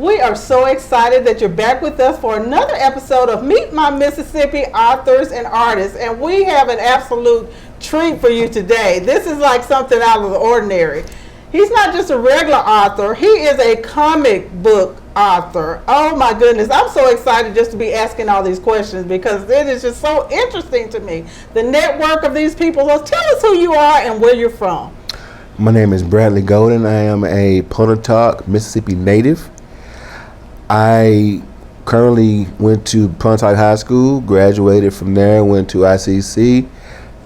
We are so excited that you're back with us for another episode of Meet My Mississippi Authors and Artists, and we have an absolute treat for you today. This is like something out of the ordinary. He's not just a regular author, he is a comic book author. Oh my goodness, I'm so excited just to be asking all these questions because it is just so interesting to me. The network of these people. So tell us who you are and where you're from. My name is Bradley Goldman. I am a Pontotoc, Mississippi native. I currently went to Pontotoc High School, graduated from there, went to ICC,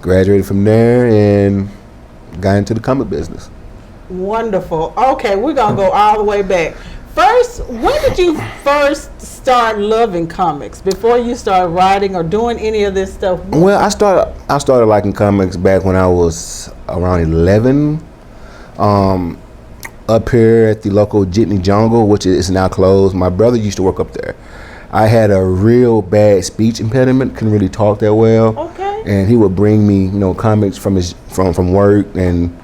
graduated from there, and got into the comic business. Wonderful. Okay, we're going to go all the way back. First, when did you first start loving comics before you started writing or doing any of this stuff? Well, I started liking comics back when I was around 11. Up here at the local Jitney Jungle, which is now closed. My brother used to work up there. I had a real bad speech impediment, couldn't really talk that well. Okay. And he would bring me, comics from work, and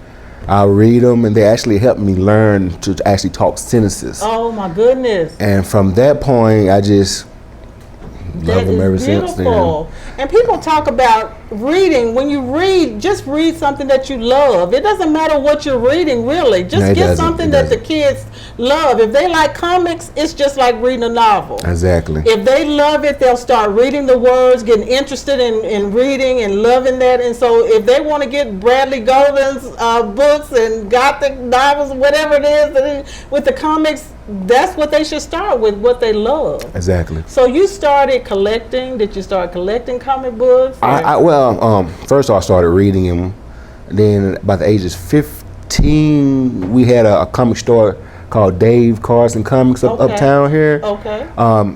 I'll read them, and they actually helped me learn to actually talk sentences. Oh my goodness. And from that point, I just love them ever since then. And people talk about reading. When you read, just read something that you love. It doesn't matter what you're reading, really. Just get something that the kids love. If they like comics, it's just like reading a novel. Exactly. If they love it, they'll start reading the words, getting interested in reading and loving that. And so if they want to get Bradley Goldman's books and gothic novels, whatever it is, with the comics, that's what they should start with, what they love. Exactly. So you started collecting. Did you start collecting comic books? First off, I started reading them. Then about the ages 15, we had a comic store called Dave Carson Comics uptown here. Okay.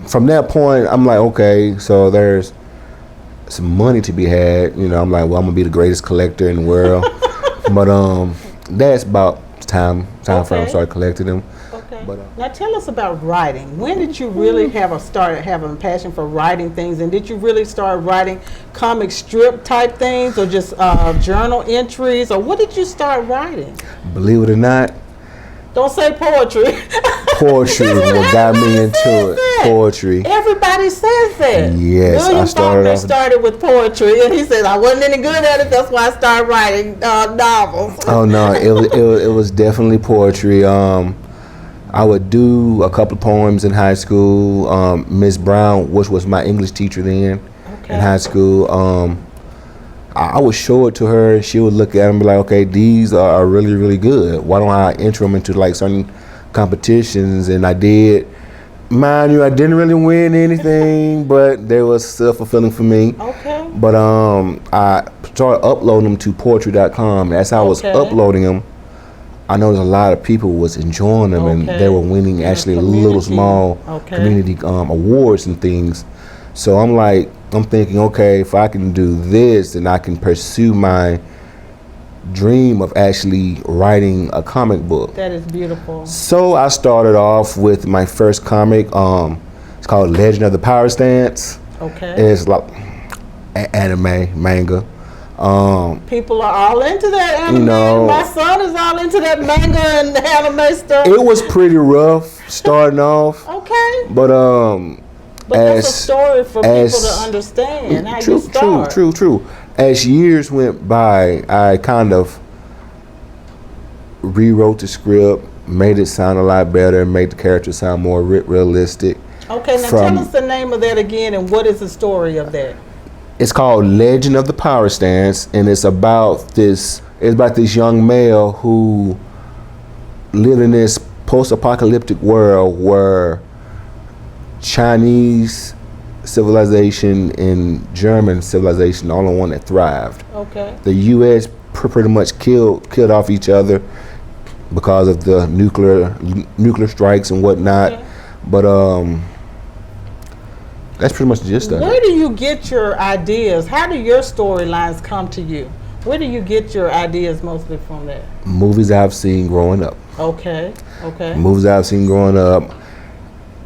From that point, I'm like, okay, so there's some money to be had. I'm like, well, I'm gonna be the greatest collector in the world. But that's about the time frame I started collecting them. Okay. Now tell us about writing. When did you really start having a passion for writing things, and did you really start writing comic strip type things, or just journal entries, or what did you start writing? Believe it or not, don't say poetry. Poetry is what got me into it. Poetry. Everybody says that. Yes, William Faulkner started with poetry, and he said, I wasn't any good at it, that's why I started writing novels. Oh no, it was definitely poetry. I would do a couple of poems in high school. Miss Brown, which was my English teacher then in high school, I would show it to her, and she would look at them and be like, okay, these are really, really good. Why don't I enter them into like certain competitions? And I did. Mind you, I didn't really win anything, but they was self-fulfilling for me. Okay. But I started uploading them to poetry.com. As I was uploading them, I noticed a lot of people was enjoying them, and they were winning actually little small community awards and things. So I'm thinking, okay, if I can do this, then I can pursue my dream of actually writing a comic book. That is beautiful. So I started off with my first comic. It's called Legend of the Power Stance. Okay. It's like anime, manga. People are all into that anime. My son is all into that manga and anime stuff. It was pretty rough starting off. Okay. But that's a story for people to understand how you start. True. As years went by, I kind of rewrote the script, made it sound a lot better, made the characters sound more realistic. Okay, now tell us the name of that again, and what is the story of that? It's called Legend of the Power Stance, and it's about this young male who lived in this post-apocalyptic world where Chinese civilization and German civilization, the only one that thrived. Okay. The U.S. pretty much killed off each other because of the nuclear strikes and whatnot. Okay. But that's pretty much the gist of it. Where do you get your ideas? How do your storylines come to you? Where do you get your ideas mostly from that? Movies I've seen growing up. Okay. Movies I've seen growing up.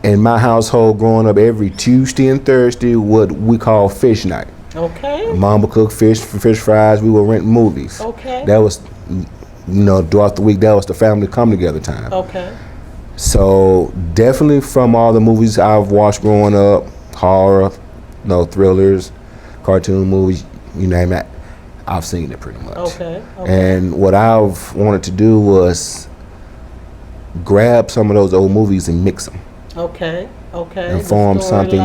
In my household growing up, every Tuesday and Thursday, what we call fish night. Okay. Mom would cook fish fries. We would rent movies. Okay. That was, throughout the week, that was the family come together time. Okay. So definitely from all the movies I've watched growing up, horror, thrillers, cartoon movies, you name it, I've seen it pretty much. Okay. And what I've wanted to do was grab some of those old movies and mix them. Okay. And form something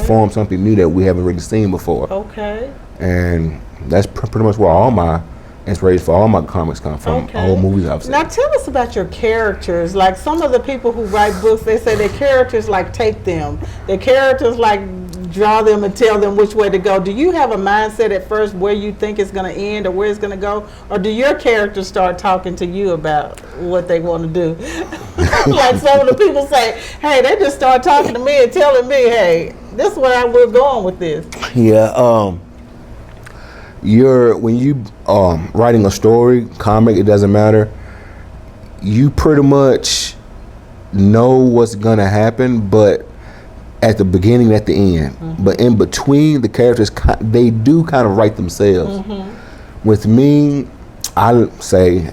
form something new that we haven't really seen before. Okay. And that's pretty much where all my inspiration for all my comics come from. Old movies I've seen. Now tell us about your characters. Like some of the people who write books, they say their characters like take them. Their characters like draw them and tell them which way to go. Do you have a mindset at first where you think it's going to end or where it's going to go? Or do your characters start talking to you about what they want to do? Like some of the people say, hey, they just start talking to me and telling me, hey, this is where we're going with this. Yeah. When you writing a story, comic, it doesn't matter. You pretty much know what's going to happen, but at the beginning, at the end. Mm-hmm. But in between, the characters, they do kind of write themselves. Mm-hmm. With me, I say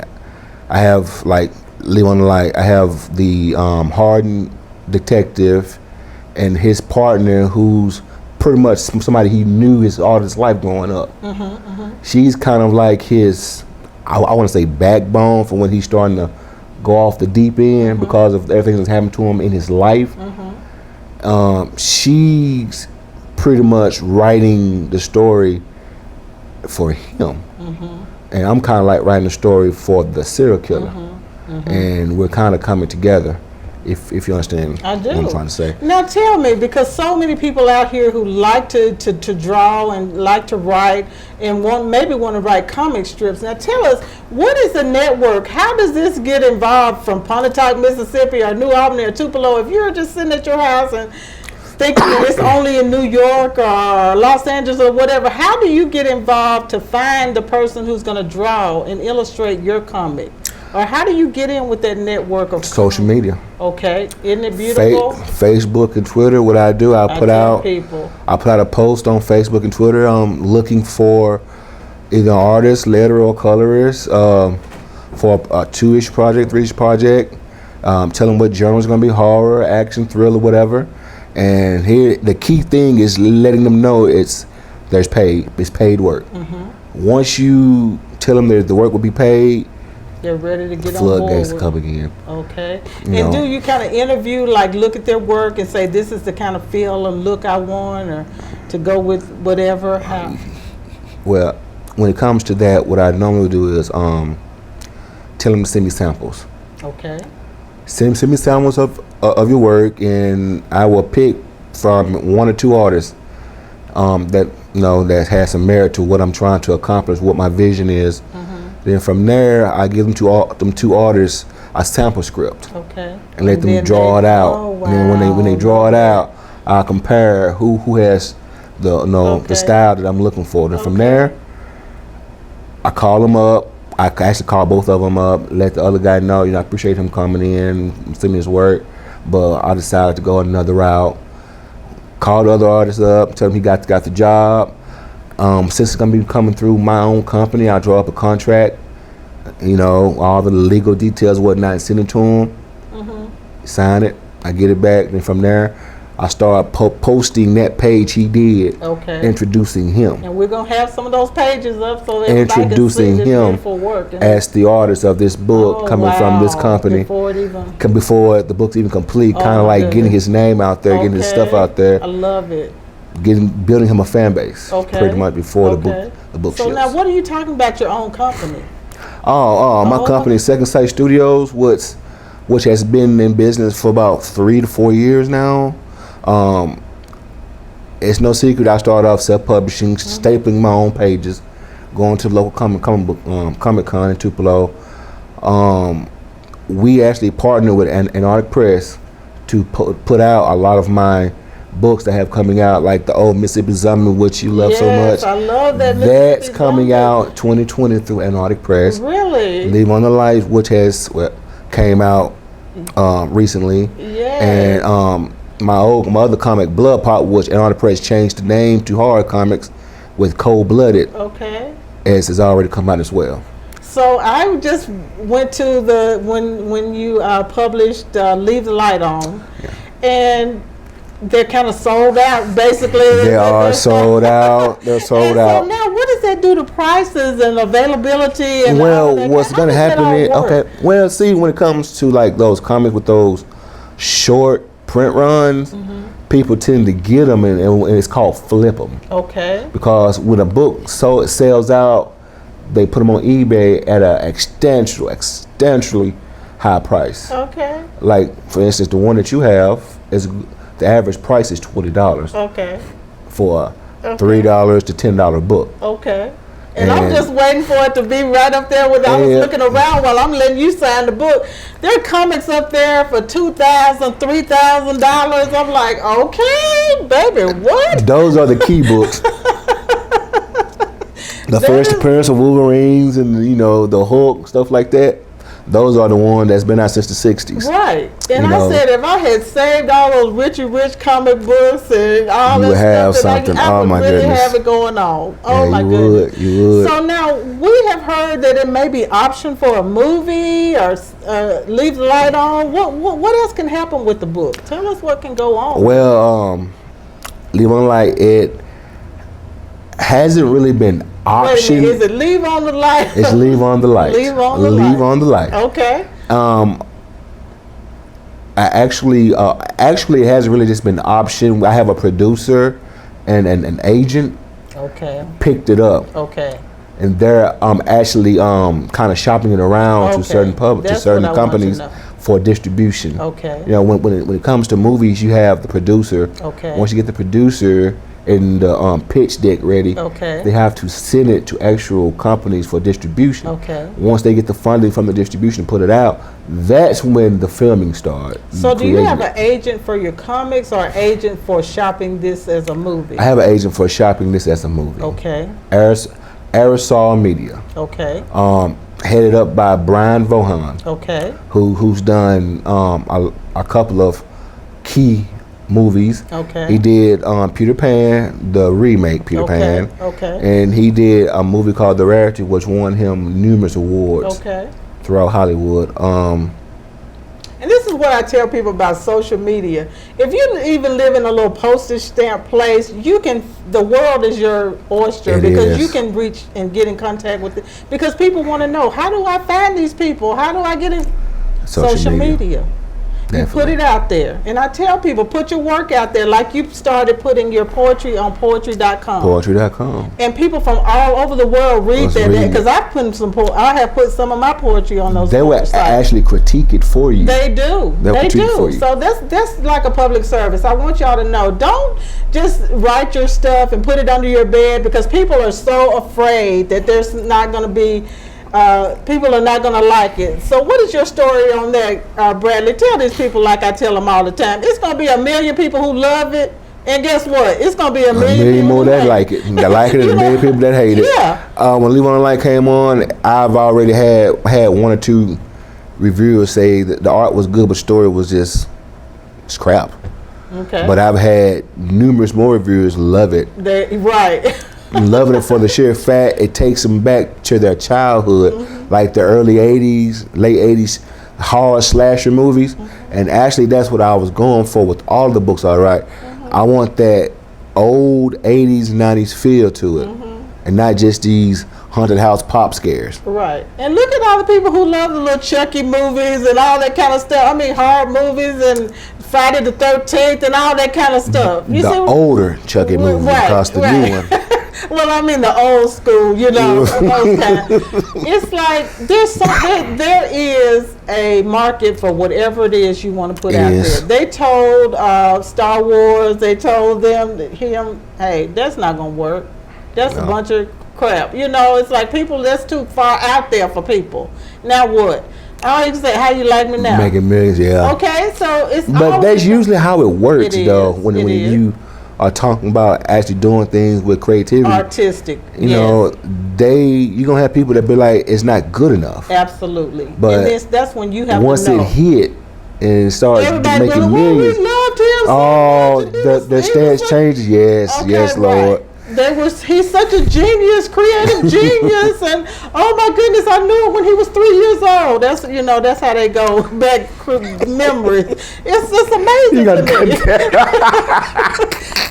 I have like Leon Light. I have the hardened detective and his partner, who's pretty much somebody he knew all his life growing up. Mm-hmm, mm-hmm. She's kind of like his, I want to say, backbone for when he's starting to go off the deep end, mm-hmm. because of everything that's happened to him in his life. Mm-hmm. She's pretty much writing the story for him. Mm-hmm. And I'm kind of like writing the story for the serial killer. Mm-hmm. Mm-hmm. And we're kind of coming together, if you understand I do. What I'm trying to say. Now tell me, because so many people out here who like to draw and like to write and maybe want to write comic strips. Now tell us, what is the network? How does this get involved from Pontotoc, Mississippi, or New Albany, or Tupelo? If you're just sitting at your house and thinking that it's only in New York or Los Angeles or whatever, how do you get involved to find the person who's going to draw and illustrate your comic? Or how do you get in with that network of social media? Okay, isn't it beautiful? Facebook and Twitter. What I do, I put out a post on Facebook and Twitter. I'm looking for either artists, letterer, or colorist for a 2-ish project, 3-ish project. Tell them what genre is going to be: horror, action, thriller, whatever. And here, the key thing is letting them know it's paid work. Mm-hmm. Once you tell them that the work will be paid, they're ready to get on board. Floodgates come again. Okay. And do you kind of interview, like look at their work and say, this is the kind of feel and look I want, or to go with whatever? How? Well, when it comes to that, what I normally do is tell them to send me samples. Okay. Send me samples of your work, and I will pick from 1 or 2 artists that has some merit to what I'm trying to accomplish, what my vision is. Mm-hmm. Then from there, I give them them 2 artists a sample script. Okay. And let them draw it out. Oh, wow. And then when they draw it out, I compare who has the style that I'm looking for. Then from there, I call them up. I actually call both of them up, let the other guy know, I appreciate him coming in, send me his work, but I decided to go another route. Call the other artist up, tell him he got the job. Since it's gonna be coming through my own company, I'll draw up a contract, all the legal details, whatnot, and send it to him. Mm-hmm. Sign it, I get it back, then from there, I start posting that page he did, introducing him. And we're going to have some of those pages up so that introducing him as the artist of this book coming from this company. Before the book's even complete, kind of like getting his name out there, getting his stuff out there. I love it. Building him a fan base, pretty much before the book So ships. now what are you talking about your own company? My company, Second Sight Studios, which has been in business for about 3 to 4 years now. It's no secret I started off self-publishing, stapling my own pages, going to the local Comic Con in Tupelo. We actually partnered with Antarctic Press to put out a lot of my books that have coming out, like the old Mississippi Zombie, which you love so much. I love that. That's coming out 2020 through Antarctic Press. Really? Leave on the Life, which came out recently. Yeah. And my other comic, Blood Pot, which Antarctic Press changed the name to Horror Comics with Cold Blooded. Okay. As has already come out as well. So I just went to when you published Leave the Light On, and they're kind of sold out, basically. They are sold out. They're sold out. So now, what does that do to prices and availability? And well, what's going to happen is, okay, well, see, when it comes to like those comics with those short print runs, people tend to get them, and it's called flip them. Okay. Because when a book sells out, they put them on eBay at an extensionally high price. Okay. Like, for instance, the one that you have is the average price is $20. Okay. For a $3 to $10 book. Okay. And I'm just waiting for it to be right up there with, I was looking around while I'm letting you sign the book. There are comics up there for $2,000, $3,000. I'm like, okay, baby, what? Those are the key books. The first appearance of Wolverines and, you know, the Hulk, stuff like that. Those are the ones that's been out since the 60s. Right. And I said, if I had saved all those Richie Rich comic books and all that have stuff, something. I would really goodness. have it going on. Oh, yeah, my you goodness. You would. So now, we have heard that it may be option for a movie or Leave the Light On. What else can happen with the book? Tell us what can go on. Well, Leave on the Light, it hasn't really been option. Wait a minute, is it Leave on the Light? It's Leave on the Light. Leave on the Leave Light. on the Light. Okay. I actually, it hasn't really just been option. I have a producer and an agent. Okay. Picked it up. Okay. And they're actually kind of shopping it around to certain companies for distribution. Okay. You know, when it comes to movies, you have the producer. Okay. Once you get the producer and the pitch deck ready, they have to send it to actual companies for distribution. Okay. Once they get the funding from the distribution, put it out, that's when the filming starts. So do you have an agent for your comics or an agent for shopping this as a movie? I have an agent for shopping this as a movie. Okay. Aerosol Media. Okay. Headed up by Brian Vaughan. Okay. Who's done a couple of key movies. Okay. He did Peter Pan, the remake Peter Pan. Okay. And he did a movie called The Rarity, which won him numerous awards throughout Hollywood. And this is what I tell people about social media. If you even live in a little postage stamp place, the world is your oyster because you can reach and get in contact with it. Because people want to know, how do I find these people? How do I get in social media? You put it out there. And I tell people, put your work out there like you started putting your poetry on poetry.com. Poetry.com. And people from all over the world read that. Because I have put some of my poetry on those They will actually critique it for you. They do. They do. So that's like a public service. I want y'all to know, don't just write your stuff and put it under your bed, because people are so afraid that there's not going to be people are not going to like it. So what is your story on that, Bradley? Tell these people, like I tell them all the time, it's going to be 1 million people who love it, and guess what? It's going to be 1 million more that like it. That like it, and 1 million people that hate it. Yeah. When Leave on the Light came on, I've already had 1 or 2 reviewers say that the art was good, but story was just crap. Okay. But I've had numerous more reviewers love it. Loving it for the sheer fact it takes them back to their childhood, like the early 80s, late 80s horror slasher movies. And actually that's what I was going for with all the books I write. I want that old 80s, 90s feel to it, and not just these haunted house pop scares. Right. And look at all the people who love the little Chucky movies and all that kind of stuff. I mean, horror movies and Friday the 13th and all that kind of stuff. The older Chucky movies, because the new one. Well, I mean the old school, you know, those kind. It's like there is a market for whatever it is you want to put out there. They told Star Wars, they told him, hey, that's not going to work. That's a bunch of crap. You know, it's like that's too far out there for people. Now what? I always say, how you like me now? Making millions, yeah. Okay, so it's. But that's usually how it works, though. When you are talking about actually doing things with creativity, artistic. You know, you're gonna have people that be like, it's not good enough. Absolutely. But and that's when you have once to know. It hit and starts Everybody making millions. We loved him. Oh, the stance changes. Yes, Okay, yes, Lord. Right. He's such a genius, creative genius, and oh my goodness, I knew it when he was 3 years old. That's how they go back memories. It's just amazing to me.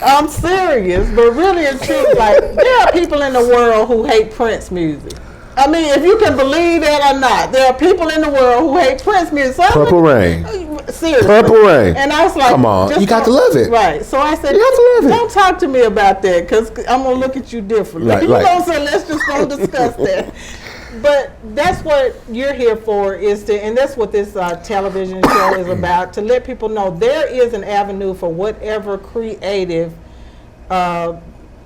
I'm serious, but really and truly, like, there are people in the world who hate Prince music. I mean, if you can believe that or not, there are people in the world who hate Prince music. So Purple Rain. Seriously. Purple Rain. And I was like, come on, you got to love it. Right. So I said, you got to love it. Don't talk to me about that because I'm going to look at you differently. Right, you know, so let's just go discuss that. But that's what you're here for, and that's what this television show is about, to let people know there is an avenue for whatever creative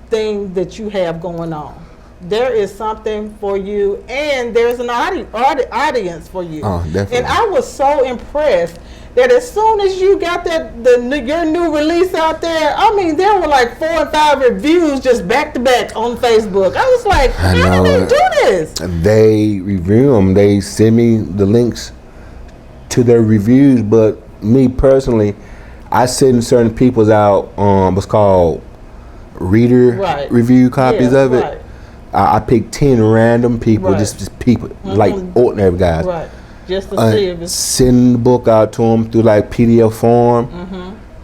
thing that you have going on. There is something for you, and there's an audience for you. Oh, definitely. And I was so impressed that as soon as you got your new release out there, I mean, there were like 4 and 5 reviews just back to back on Facebook. I was like, how do they do this? They review them. They send me the links to their reviews, but me personally, I send certain people's out what's called reader review copies of it. Right. I picked 10 random people, just people, like ordinary guys. Right. Just to see if it's... Send the book out to them through like PDF form.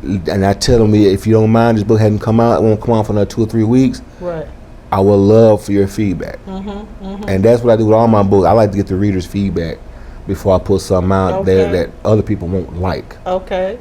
And I tell them, if you don't mind, this book hadn't come out, it won't come out for another 2 or 3 weeks. Right. I would love for your feedback. And that's what I do with all my books. I like to get the reader's feedback before I put something out there that other people won't like. Okay.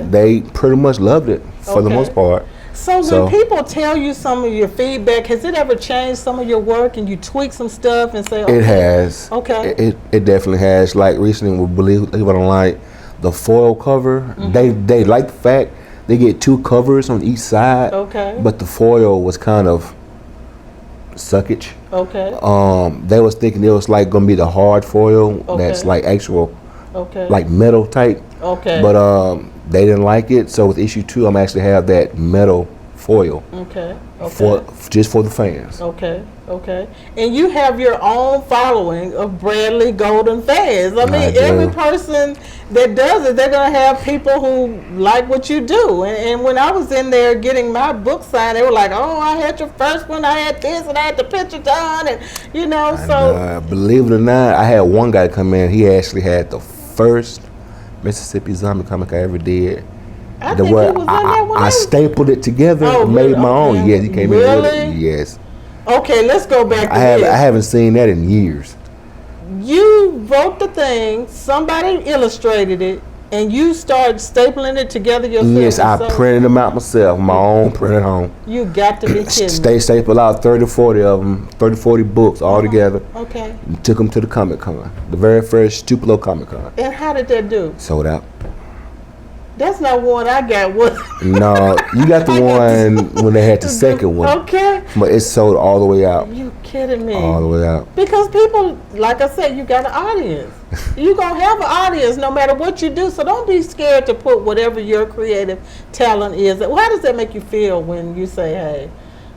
They pretty much loved it for the most part. So when people tell you some of your feedback, has it ever changed some of your work and you tweak some stuff and say, okay? It has. Okay. It definitely has. Like recently, believe it or not, the foil cover, they like the fact they get 2 covers on each side. Okay. But the foil was kind of suckage. Okay. They was thinking it was like gonna be the hard foil that's like actual like metal type. Okay. But they didn't like it, so with issue 2, I'm actually have that metal foil. Okay. Just for the fans. Okay. And you have your own following of Bradley Goldman fans. I mean, every person that does it, they're gonna have people who like what you do. And when I was in there getting my book signed, they were like, "Oh, I had your first one. I had this, and I had the picture done." And so believe it or not, I had one guy come in. He actually had the first Mississippi zombie comic I ever did. I think he was in there when I stapled it together and made my own. Yes, he came in with it. Yes. Okay, let's go back to I haven't seen that in years. You wrote the thing, somebody illustrated it, and you started stapling it together yourself. Yes, I printed them out myself, my own printed home. You got to be kidding. They stapled out 30, 40 of them, 30, 40 books all together. Okay. And took them to the Comic Con, the very first Tupelo Comic Con. And how did that do? Sold out. That's not one I got. No, you got the one when they had the second one. Okay. But it sold all the way out. You kidding me? All the way out. Because people, like I said, you got an audience. You're going to have an audience no matter what you do. So don't be scared to put whatever your creative talent is. How does that make you feel when you say, hey,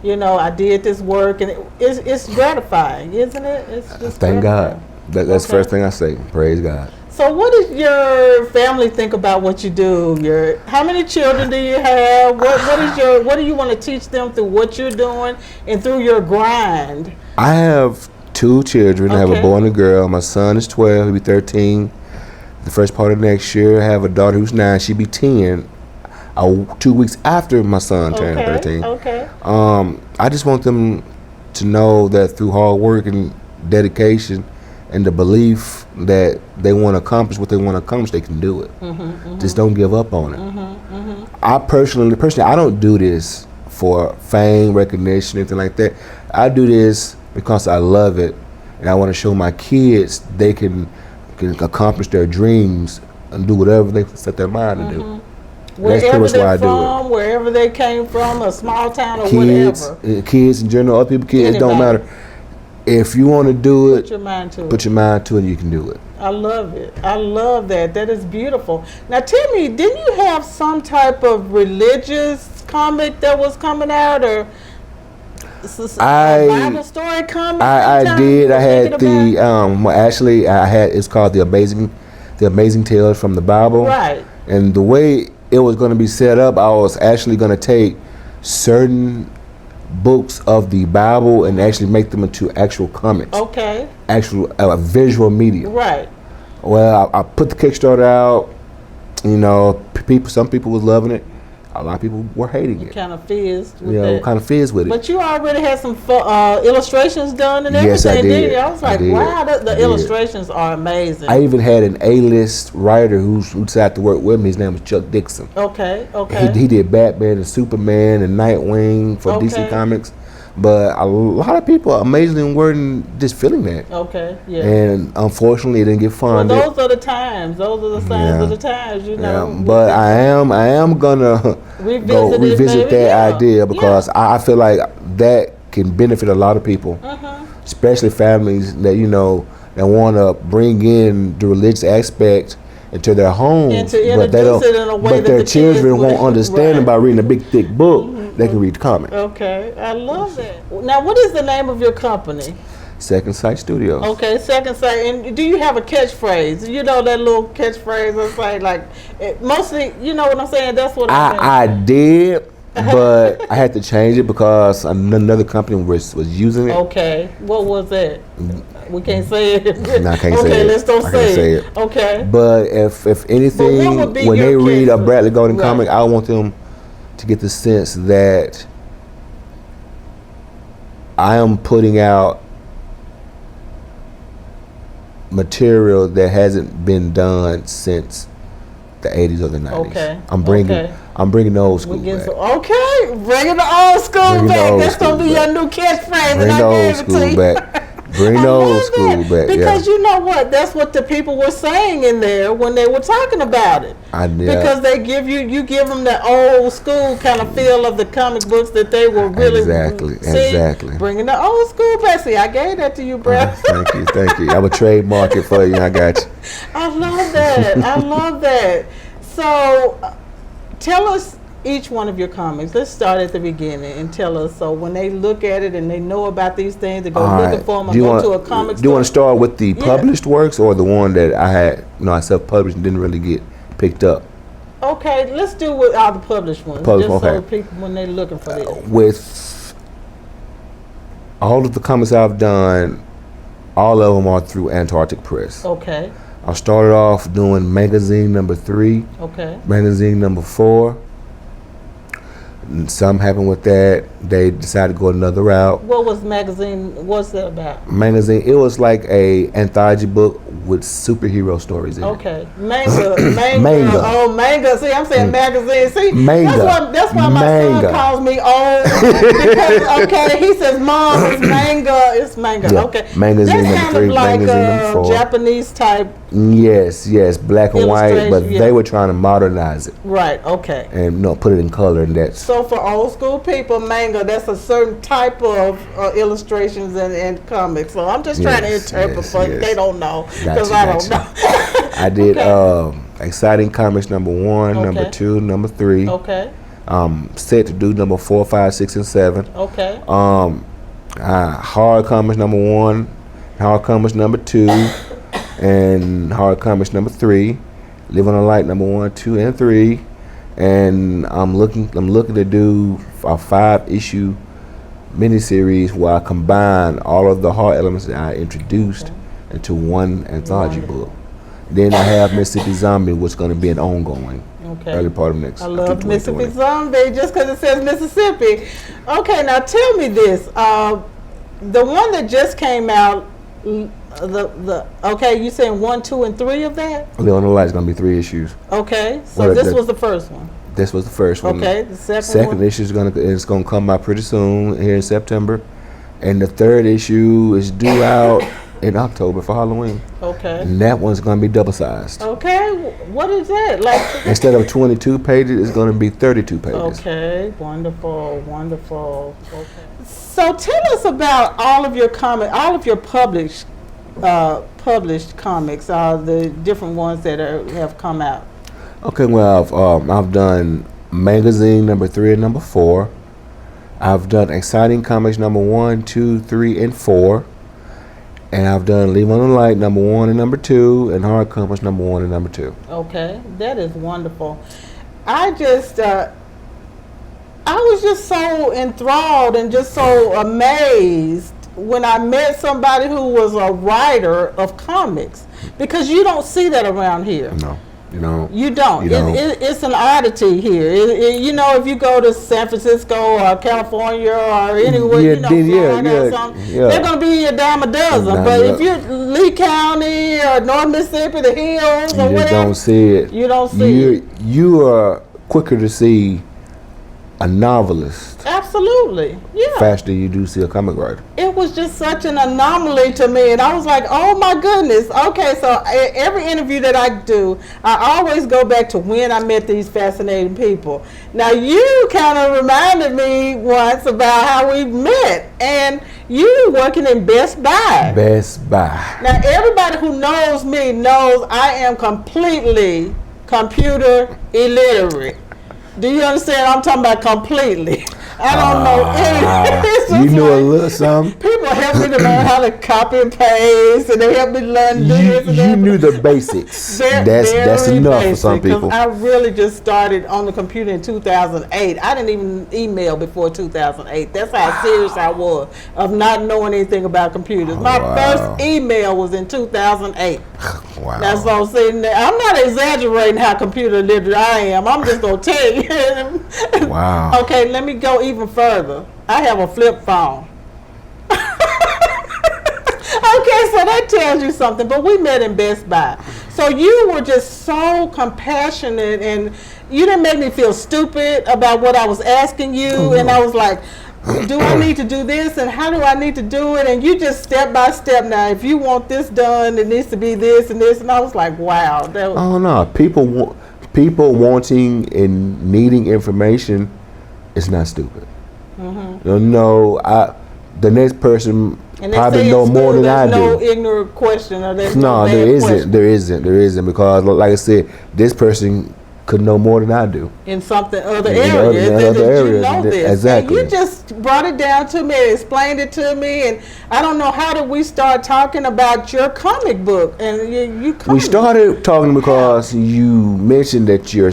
I did this work, and it's gratifying, isn't it? It's just thank God. That's the first thing I say. Praise God. So what does your family think about what you do? How many children do you have? What do you want to teach them through what you're doing and through your grind? I have 2 children. I have a boy and a girl. My son is 12. He'll be 13 the first part of next year. I have a daughter who's 9. She'll be 10 2 weeks after my son turned 13. Okay. I just want them to know that through hard work and dedication and the belief that they want to accomplish what they want to accomplish, they can do it. Just don't give up on it. I personally, I don't do this for fame, recognition, anything like that. I do this because I love it, and I want to show my kids they can accomplish their dreams and do whatever they set their mind to do. That's pretty much why I do it. Wherever they came from, a small town or whatever. Kids in general, other people, kids, don't matter. If you want to do it, put your mind to it, and you can do it. I love it. I love that. That is beautiful. Now, tell me, didn't you have some type of religious comic that was coming out, or a Bible story comic? I did. I had it's called the Amazing Tales from the Bible. Right. And the way it was going to be set up, I was actually going to take certain books of the Bible and actually make them into actual comics. Okay. Actual visual media. Right. Well, I put the Kickstarter out. Some people was loving it. A lot of people were hating it. Kind of fizzed with that. Kind of fizzed with it. But you already had some illustrations done and everything. Yes, I did. Didn't you? I was like, wow, the illustrations are amazing. I even had an A-list writer who decided to work with me. His name was Chuck Dixon. Okay. He did Batman and Superman and Nightwing for DC Comics. But a lot of people amazingly weren't just feeling that. Okay, yeah. And unfortunately, it didn't get funded. Well, those are the times. Those are the signs of the times, Yeah, but I am gonna revisit that idea because I feel like that can benefit a lot of people, especially families that that want to bring in the religious aspect into their homes, but they don't. But their children won't understand about reading a big thick book. They can read the comic. Okay, I love that. Now, what is the name of your company? Second Sight Studios. Okay, Second Sight. And do you have a catchphrase? You know that little catchphrase I say, like, mostly, you know what I'm saying? That's what I did, but I had to change it because another company was using it. Okay, what was that? We can't say it. No, I can't say it. Okay, let's don't say it. Okay. But if anything, when they read a Bradley Goldman comic, I want them to get the sense that I am putting out material that hasn't been done since the 80s or the 90s. Okay. I'm bringing the old school back. Okay, bringing the old school back. That's gonna be your new catchphrase. Bring the old school back. Bring the old school back. Because you know what? That's what the people were saying in there when they were talking about it. Because they give you give them the old school kind of feel of the comic books that they were really exactly bringing the old school back. See, I gave that to you, Brad. Thank you. I would trademark it for you. I got you. I love that. I love that. So, tell us each one of your comics. Let's start at the beginning and tell us. So when they look at it and they know about these things, they go looking for them or go to a comic store. Do you want to start with the published works or the one that I had, I self-published and didn't really get picked up? Okay, let's do with all the published ones. So people, when they're looking for this. With all of the comics I've done, all of them are through Antarctic Press. Okay. I started off doing magazine number 3. Okay. Magazine number 4. Something happened with that. They decided to go another route. What was magazine? What's that about? Magazine. It was like a anthology book with superhero stories in it. Okay. Manga. Oh, manga. See, I'm saying magazine. See, manga. That's why my son calls me old. Because, he says, Mom, it's manga. It's manga. Yeah. Okay. Magazine that's number 3. Like magazine number 4. Japanese type. Yes, black and white, but they were trying to modernize it. Right. Okay. And put it in color, and that's. So for old school people, manga, that's a certain type of illustrations and comics. So I'm just trying to interpret for they don't know because I don't know. I did Exciting Comics number 1, number 2, number 3. Okay. Set to do number 4, 5, 6, and 7. Okay. Hard Comics number 1, Hard Comics number 2, and Hard Comics number 3. Live on the Light number 1, 2, and 3. And I'm looking to do a 5-issue miniseries where I combine all of the hard elements that I introduced into one anthology book. Then I have Mississippi Zombie, which is going to be an ongoing. Early part of next. I love Mississippi Zombie just because it says Mississippi. Okay, now tell me this: the one that just came out, you saying 1, 2, and 3 of that? Live on the Light is going to be 3 issues. Okay, so this was the first one. This was the first one. Okay, the second issue is going to come out pretty soon here in September, and the 3rd issue is due out in October for Halloween. Okay. And that one's going to be double-sized. Okay, what is that? Like instead of 22 pages, it's going to be 32 pages. Okay, wonderful. Okay. So tell us about all of your published comics, the different ones that have come out. Okay, well, I've done magazine number 3 and number 4. I've done Exciting Comics number 1, 2, 3, and 4. And I've done Leave on the Light number 1 and number 2, and Hard Comics number 1 and number 2. Okay, that is wonderful. I just I was just so enthralled and just so amazed when I met somebody who was a writer of comics, because you don't see that around here. No, you don't. You don't. It's an oddity here. You know, if you go to San Francisco or California or anywhere, Florida or something, they're going to be a dime a dozen. But if you're Lee County or North Mississippi, the hills or whatever, you don't see it. You don't see it. You are quicker to see a novelist. Absolutely, yeah. Faster than you do see a comic writer. It was just such an anomaly to me, and I was like, oh my goodness. Okay, so every interview that I do, I always go back to when I met these fascinating people. Now, you kind of reminded me once about how we met, and you were working in Best Buy. Best Buy. Now, everybody who knows me knows I am completely computer illiterate. Do you understand? I'm talking about completely. I don't know anything. You know a little something. People help me to learn how to copy and paste, and they help me learn to do this and that. You knew the basics. That's enough for some people. I really just started on the computer in 2008. I didn't even email before 2008. That's how serious I was of not knowing anything about computers. My first email was in 2008. Wow. That's what I'm saying. I'm not exaggerating how computer literate I am. I'm just going to tell you. Wow. Okay, let me go even further. I have a flip phone. Okay, so that tells you something. But we met in Best Buy. So you were just so compassionate, and you didn't make me feel stupid about what I was asking you. And I was like, do I need to do this, and how do I need to do it? And you just step by step. Now, if you want this done, it needs to be this and this. And I was like, wow. Oh no, people wanting and needing information is not stupid. No, the next person probably know more than I do. No ignorant question, or there's no there isn't, because like I said, this person could know more than I do in other areas. You know this. Exactly. And you just brought it down to me, explained it to me, and I don't know, how did we start talking about your comic book? And we started talking because you mentioned that your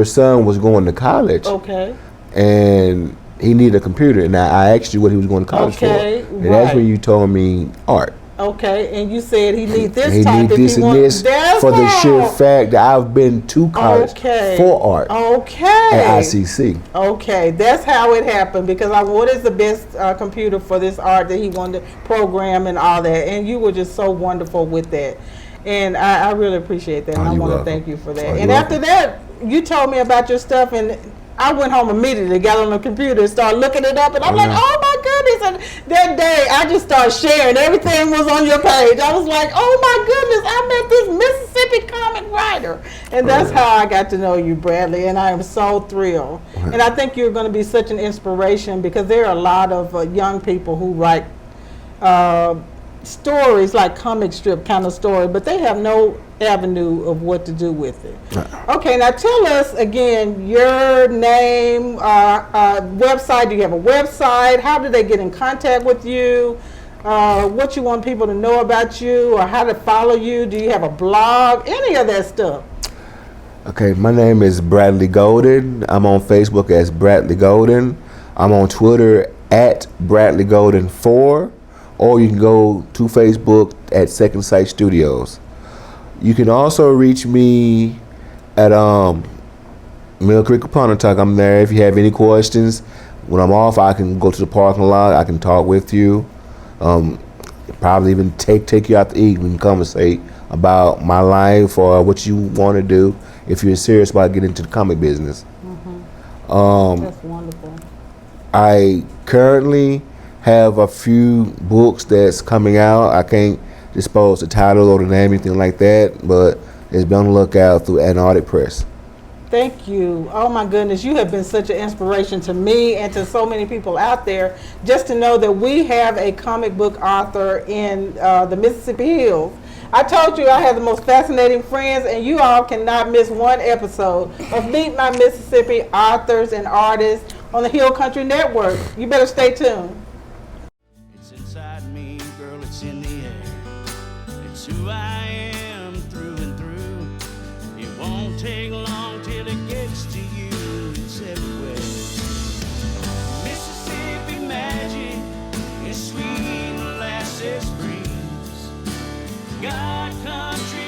son was going to college. Okay. And he needed a computer, and I asked you what he was going to college for. And that's when you told me art. Okay, and you said he needs this he type need this and this for the sheer fact that I've been to college for art. Okay. At ICC. Okay, that's how it happened, because what is the best computer for this art that he wanted to program and all that, and you were just so wonderful with that. And I really appreciate that, and I want to thank you for that. And after that, you told me about your stuff, and I went home immediately, got on the computer and started looking it up, and I'm like, oh my goodness. And that day, I just started sharing. Everything was on your page. I was like, oh my goodness, I met this Mississippi comic writer. And that's how I got to know you, Bradley, and I am so thrilled. And I think you're going to be such an inspiration, because there are a lot of young people who write stories, like comic strip kind of story, but they have no avenue of what to do with it. Okay, now tell us again your name, website. Do you have a website? How do they get in contact with you? What you want people to know about you, or how to follow you? Do you have a blog? Any of that stuff? Okay, my name is Bradley Golden. I'm on Facebook as Bradley Golden. I'm on Twitter at Bradley Golden 4, or you can go to Facebook at Second Sight Studios. You can also reach me at Mill Creek Pontotoc. I'm there if you have any questions. When I'm off, I can go to the parking lot. I can talk with you. Probably even take you out to eat. We can conversate about my life or what you want to do if you're serious about getting into the comic business. That's wonderful. I currently have a few books that's coming out. I can't disclose the title or the name, anything like that, but it's been on the lookout through Antarctic Press. Thank you. Oh my goodness, you have been such an inspiration to me and to so many people out there, just to know that we have a comic book author in the Mississippi Hills. I told you I have the most fascinating friends, and you all cannot miss one episode of Meet My Mississippi Authors and Artists on the Hill Country Network. You better stay tuned. It's inside me, girl, it's in the air. It's who I am through and through. It won't take long till it gets to you. It's everywhere. breeze. God, country,